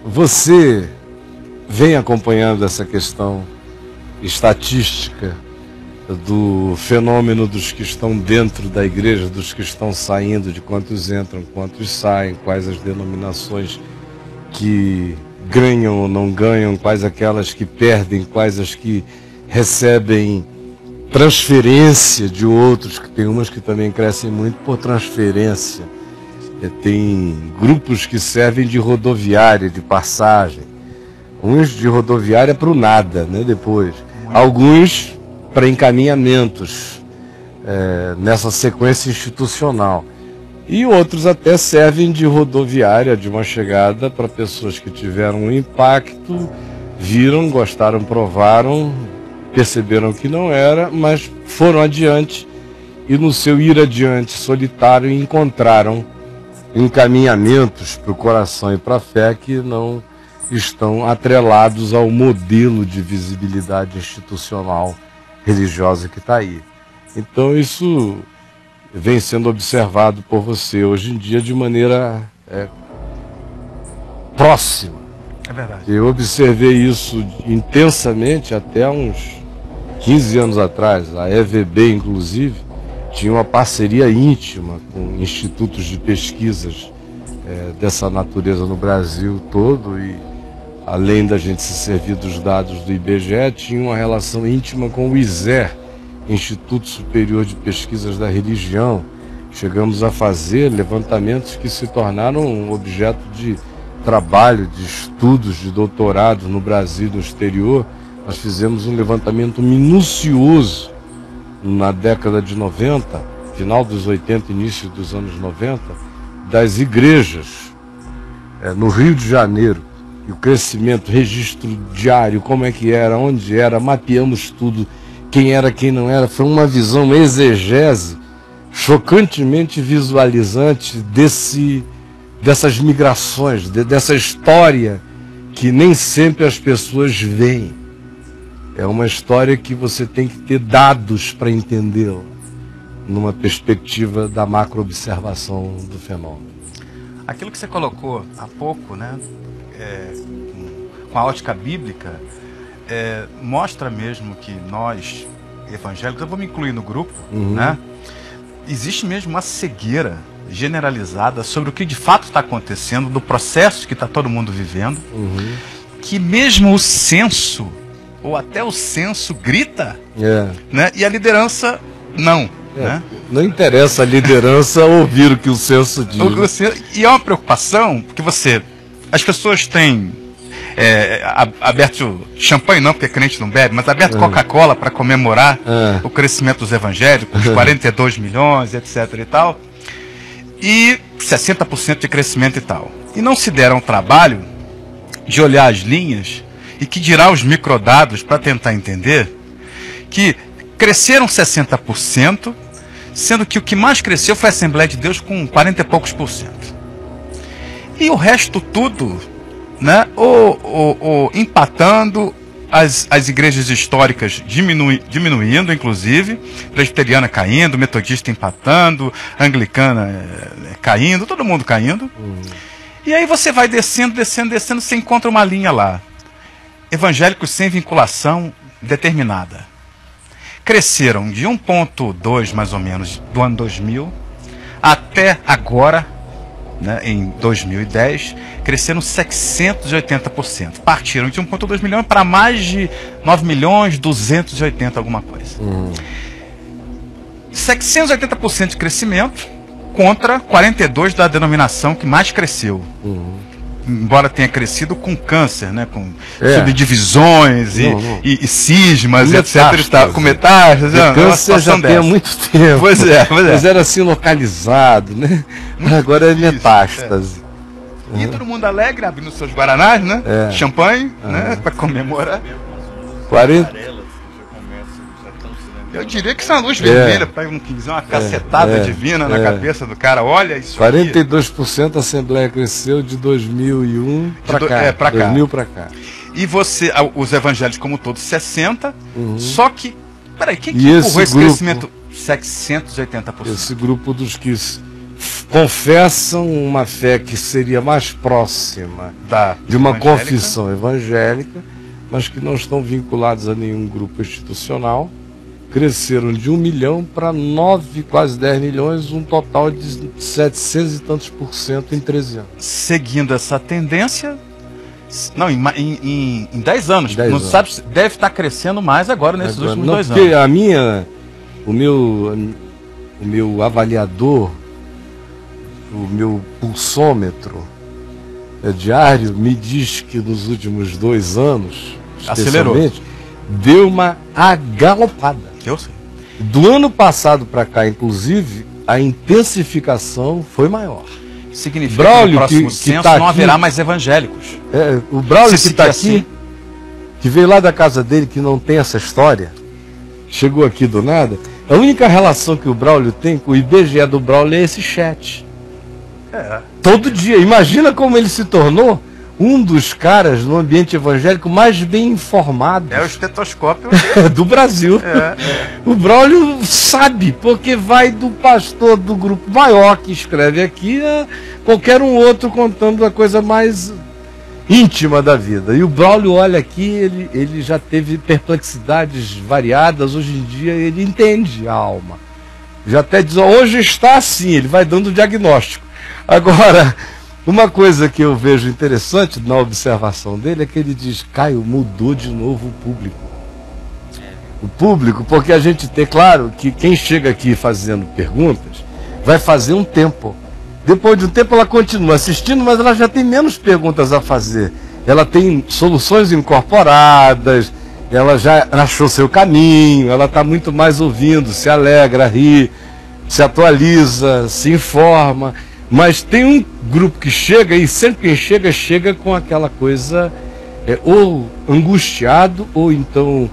Você vem acompanhando essa questão estatística do fenômeno dos que estão dentro da igreja, dos que estão saindo, de quantos entram, quantos saem, quais as denominações que ganham ou não ganham, quais aquelas que perdem, quais as que recebem transferência de outros, que tem umas que também crescem muito por transferência. Tem grupos que servem de rodoviária, de passagem, uns de rodoviária para o nada, né, depois. Alguns para encaminhamentos nessa sequência institucional. E outros até servem de rodoviária, de uma chegada para pessoas que tiveram um impacto, viram, gostaram, provaram, perceberam que não era, mas foram adiante e no seu ir adiante solitário encontraram encaminhamentos para o coração e para a fé que não estão atrelados ao modelo de visibilidade institucional religiosa que está aí. Então isso vem sendo observado por você hoje em dia de maneira próxima. É verdade. Eu observei isso intensamente até uns 15 anos atrás. A EVB, inclusive, tinha uma parceria íntima com institutos de pesquisas dessa natureza no Brasil todo e, além da gente se servir dos dados do IBGE, tinha uma relação íntima com o ISER, Instituto Superior de Pesquisas da Religião. Chegamos a fazer levantamentos que se tornaram um objeto de trabalho, de estudos, de doutorado no Brasil e no exterior. Nós fizemos um levantamento minucioso na década de 90, final dos 80, início dos anos 90, das igrejas no Rio de Janeiro. E o crescimento, registro diário, como é que era, onde era, mapeamos tudo, quem era, quem não era. Foi uma visão exegese, chocantemente visualizante dessas migrações, dessa história que nem sempre as pessoas veem. É uma história que você tem que ter dados para entendê-la, numa perspectiva da macro-observação do fenômeno. Aquilo que você colocou há pouco, né, com a ótica bíblica, mostra mesmo que nós, evangélicos, eu vou me incluir no grupo, né, existe mesmo uma cegueira generalizada sobre o que de fato está acontecendo, do processo que está todo mundo vivendo, que mesmo o censo, ou até o censo grita, né? E a liderança não. Né? Não interessa a liderança ouvir o que o censo diz. E é uma preocupação, porque as pessoas têm aberto champanhe não, porque crente não bebe, mas aberto Coca-Cola para comemorar o crescimento dos evangélicos, 42 milhões, etc. e tal, e 60% de crescimento e tal. E não se deram o trabalho de olhar as linhas e que dirá os microdados para tentar entender que cresceram 60%, sendo que o que mais cresceu foi a Assembleia de Deus com 40 e poucos %. E o resto tudo, né, empatando, as igrejas históricas diminuindo, inclusive, presbiteriana caindo, metodista empatando, anglicana caindo, todo mundo caindo. E aí você vai descendo, você encontra uma linha lá. Evangélicos sem vinculação determinada. Cresceram de 1,2 mais ou menos do ano 2000 até agora, né, em 2010, cresceram 680%. Partiram de 1,2 milhões para mais de 9 milhões 280 alguma coisa. 680% de crescimento contra 42% da denominação que mais cresceu. Embora tenha crescido com câncer, né, com subdivisões e cismas, etc. Com metástase. Câncer já tem há muito tempo. Pois é. Mas era assim localizado, né? Agora é metástase. E todo mundo alegre, abrindo seus guaranás, né? Champanhe, né? Para comemorar. 40. Eu diria que isso é uma luz vermelha, para um dizer uma cacetada divina na cabeça do cara. Olha isso. 42% a Assembleia cresceu de 2001 para cá. 2000 para cá. E os evangélicos como todos 60%, só que, peraí, quem que empurrou esse crescimento? 680%. Esse grupo dos que confessam uma fé que seria mais próxima de uma confissão evangélica, mas que não estão vinculados a nenhum grupo institucional. Cresceram de 1 milhão para 9, quase 10 milhões, um total de 700 e tantos % em 13 anos. Seguindo essa tendência, não, em 10 anos, 10 não anos. sabe, deve estar crescendo mais agora nesses últimos 2 anos. Porque o meu avaliador, o meu pulsômetro diário me diz que nos últimos 2 anos, acelerou, deu uma agalopada. Eu sei. Do ano passado para cá, inclusive, a intensificação foi maior. Significa Braulio, que no próximo que censo tá não aqui, haverá mais evangélicos. O Braulio Se que está aqui, assim, que veio lá da casa dele, que não tem essa história, chegou aqui do nada, a única relação que o Braulio tem com o IBGE do Braulio é esse chat. Todo dia. Imagina como ele se tornou um dos caras no ambiente evangélico mais bem informado é o estetoscópio do Brasil. O Braulio sabe, porque vai do pastor do grupo maior que escreve aqui a qualquer um outro contando a coisa mais íntima da vida. E o Braulio olha aqui, ele já teve perplexidades variadas, hoje em dia ele entende a alma. Já até diz, hoje está assim, ele vai dando o diagnóstico. Agora, uma coisa que eu vejo interessante na observação dele é que ele diz, Caio, mudou de novo o público. O público, porque a gente tem, claro, que quem chega aqui fazendo perguntas, vai fazer um tempo. Depois de um tempo ela continua assistindo, mas ela já tem menos perguntas a fazer. Ela tem soluções incorporadas, ela já achou seu caminho, ela está muito mais ouvindo, se alegra, ri, se atualiza, se informa. Mas tem um grupo que chega, e sempre quem chega, chega com aquela coisa ou angustiado, ou então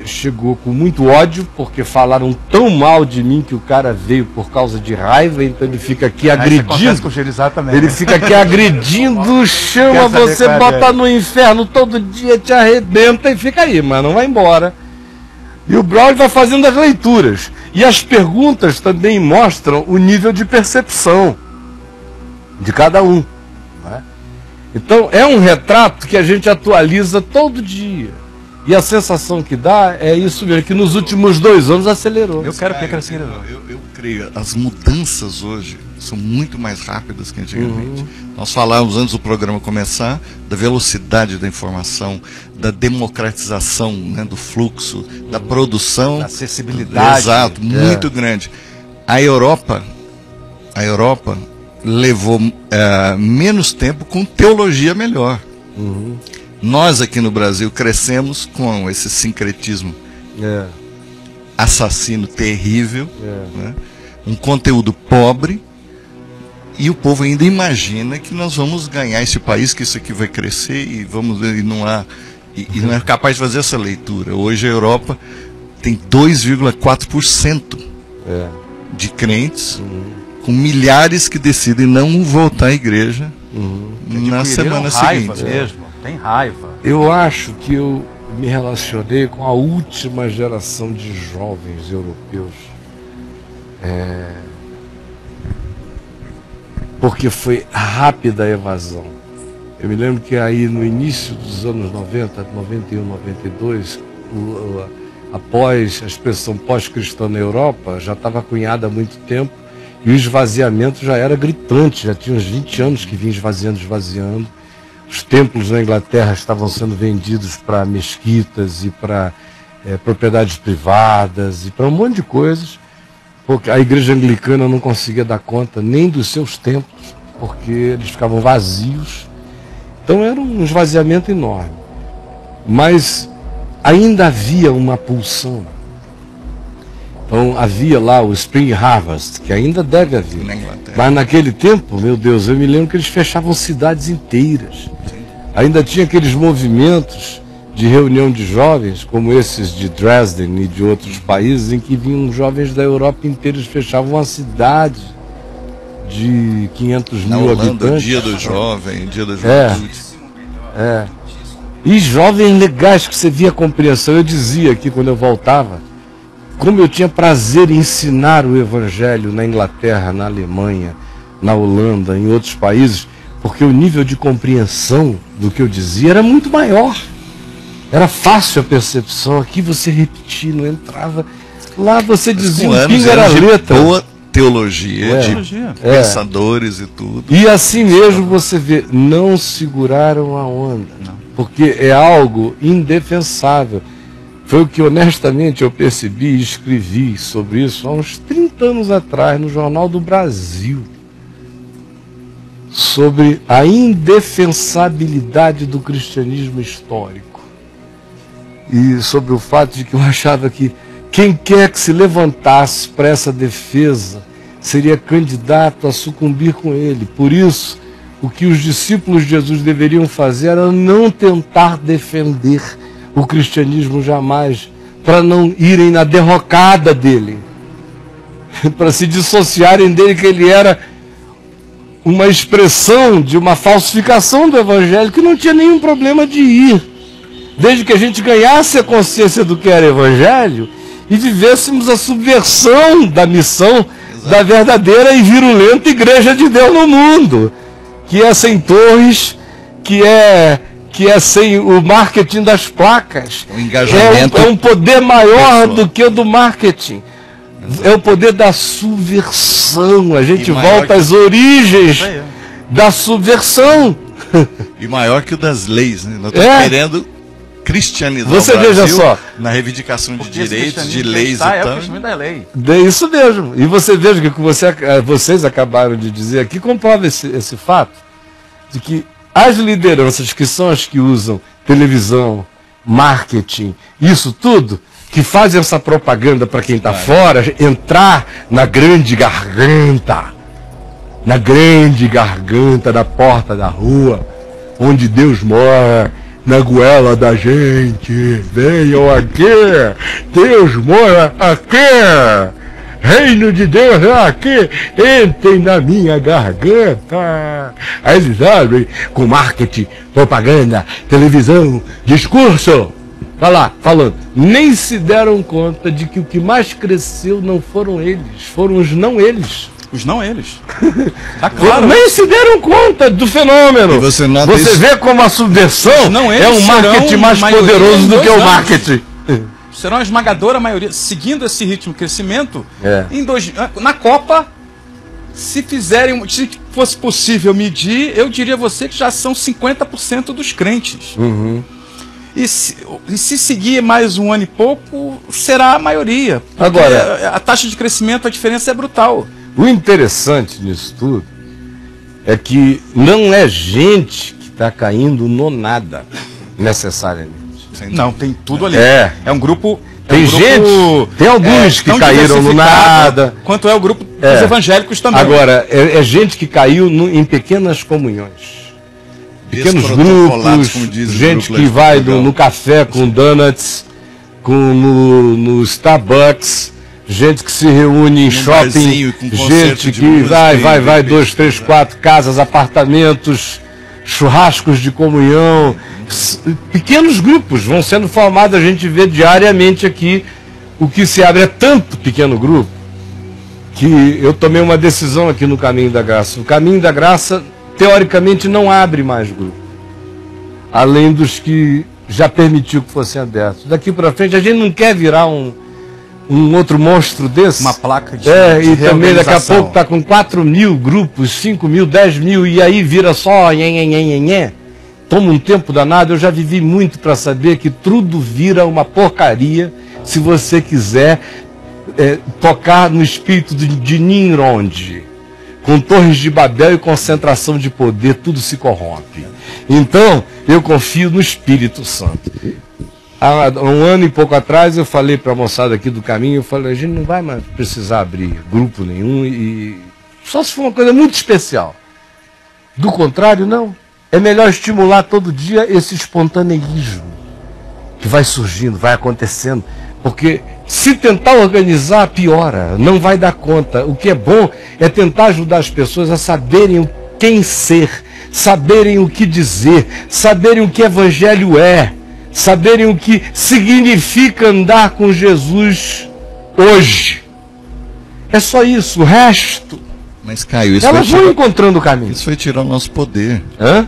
chegou com muito ódio, porque falaram tão mal de mim que o cara veio por causa de raiva, então ele fica aqui agredindo. Com o Gerizá também, ele fica aqui agredindo, chama você, bota no inferno todo dia, te arrebenta e fica aí, mas não vai embora. E o Braulio vai fazendo as leituras. E as perguntas também mostram o nível de percepção de cada um. Não é? Então é um retrato que a gente atualiza todo dia. E a sensação que dá é isso mesmo, que nos últimos 2 anos acelerou. Eu quero que acelerou. Eu creio, as mudanças hoje são muito mais rápidas que antigamente. Nós falávamos antes do programa começar da velocidade da informação, da democratização, né, do fluxo, da produção, da acessibilidade. Exato, muito grande. A Europa levou menos tempo com teologia melhor. Nós aqui no Brasil crescemos com esse sincretismo assassino terrível, né? Um conteúdo pobre, e o povo ainda imagina que nós vamos ganhar esse país, que isso aqui vai crescer e não é capaz de fazer essa leitura. Hoje a Europa tem 2,4% de crentes, com milhares que decidem não voltar à igreja na semana seguinte. Mesmo. Tem raiva. Eu acho que eu me relacionei com a última geração de jovens europeus. Porque foi rápida a evasão. Eu me lembro que aí no início dos anos 90, 91, 92, após a expressão pós-cristã na Europa, já estava cunhada há muito tempo, e o esvaziamento já era gritante, já tinha uns 20 anos que vinha esvaziando. Os templos na Inglaterra estavam sendo vendidos para mesquitas e para propriedades privadas e para um monte de coisas, porque a igreja anglicana não conseguia dar conta nem dos seus templos, porque eles ficavam vazios. Então era um esvaziamento enorme. Mas ainda havia uma pulsão. Então havia lá o Spring Harvest, que ainda deve haver. Mas naquele tempo, meu Deus, eu me lembro que eles fechavam cidades inteiras. Ainda tinha aqueles movimentos de reunião de jovens, como esses de Dresden e de outros países, em que vinham jovens da Europa inteira, eles fechavam uma cidade de 500 mil habitantes. Dia do jovem, dia da juventude. E jovens legais que você via a compreensão. Eu dizia aqui quando eu voltava, como eu tinha prazer em ensinar o Evangelho na Inglaterra, na Alemanha, na Holanda, em outros países, porque o nível de compreensão do que eu dizia era muito maior. Era fácil a percepção. Aqui você repetia, não entrava. Lá você dizia, o pingo era letra. Boa teologia, pensadores e tudo. E assim mesmo você vê, não seguraram a onda. Não. Porque é algo indefensável. Foi o que honestamente eu percebi e escrevi sobre isso há uns 30 anos atrás no Jornal do Brasil. Sobre a indefensabilidade do cristianismo histórico. E sobre o fato de que eu achava que quem quer que se levantasse para essa defesa seria candidato a sucumbir com ele. Por isso, o que os discípulos de Jesus deveriam fazer era não tentar defender o cristianismo jamais, para não irem na derrocada dele, para se dissociarem dele, que ele era uma expressão de uma falsificação do evangelho, que não tinha nenhum problema de ir, desde que a gente ganhasse a consciência do que era evangelho e vivêssemos a subversão da missão da verdadeira e virulenta Igreja de Deus no mundo, que é sem torres, que é sem o marketing das placas. O engajamento é um poder maior do que o do marketing. É o poder da subversão. A gente volta às origens da subversão. E maior que o das leis, né? Nós estamos querendo cristianizar você o Brasil, veja só, na reivindicação de direitos, de leis e tal. É o crescimento da lei. É isso mesmo. E você veja que vocês acabaram de dizer aqui, comprova esse fato, de que as lideranças, que são as que usam televisão, marketing, isso tudo, que fazem essa propaganda para quem está fora, entrar na grande garganta da porta da rua, onde Deus mora, na goela da gente. Venham aqui, Deus mora aqui, reino de Deus é aqui, entrem na minha garganta. Aí eles abrem com marketing, propaganda, televisão, discurso. Tá lá, falando. Nem se deram conta de que o que mais cresceu não foram eles, foram os não eles. Os não eles. Tá claro. Nem se deram conta do fenômeno. E você vê como a subversão é um marketing mais poderoso do que o marketing. Serão a esmagadora maioria, seguindo esse ritmo de crescimento, na Copa, se fosse possível medir, eu diria a você que já são 50% dos crentes. Uhum. E se seguir mais um ano e pouco, será a maioria. Agora, a taxa de crescimento, a diferença é brutal. O interessante nisso tudo é que não é gente que está caindo no nada, necessariamente. Não, tem tudo ali. É um grupo. Tem tem alguns que caíram no nada. Quanto é o grupo dos evangélicos também. Agora, é gente que caiu em pequenas comunhões. Pequenos grupos, gente que vai no café com donuts, no Starbucks, gente que se reúne em shopping, gente que vai, 2, 3, 4 casas, apartamentos, churrascos de comunhão. Pequenos grupos vão sendo formados, a gente vê diariamente aqui. O que se abre é tanto pequeno grupo que eu tomei uma decisão aqui no Caminho da Graça. O Caminho da Graça, teoricamente, não abre mais grupo, além dos que já permitiu que fossem abertos. Daqui para frente, a gente não quer virar um outro monstro desse. Uma placa de e também daqui a pouco está com 4 mil grupos, 5 mil, 10 mil, e aí vira só nhenhenhenhenhen. Toma um tempo danado. Eu já vivi muito para saber que tudo vira uma porcaria se você quiser tocar no espírito de Nimrod. Com torres de Babel e concentração de poder, tudo se corrompe. Então, eu confio no Espírito Santo. Há um ano e pouco atrás, eu falei para a moçada aqui do Caminho, eu falei, a gente não vai mais precisar abrir grupo nenhum, e só se for uma coisa muito especial. Do contrário, não. É melhor estimular todo dia esse espontaneísmo que vai surgindo, vai acontecendo. Porque se tentar organizar, piora, não vai dar conta. O que é bom é tentar ajudar as pessoas a saberem quem ser, saberem o que dizer, saberem o que evangelho é, saberem o que significa andar com Jesus hoje. É só isso. O resto Mas, Caio, Elas vão encontrando o caminho. isso vai tirar o nosso poder. Hã?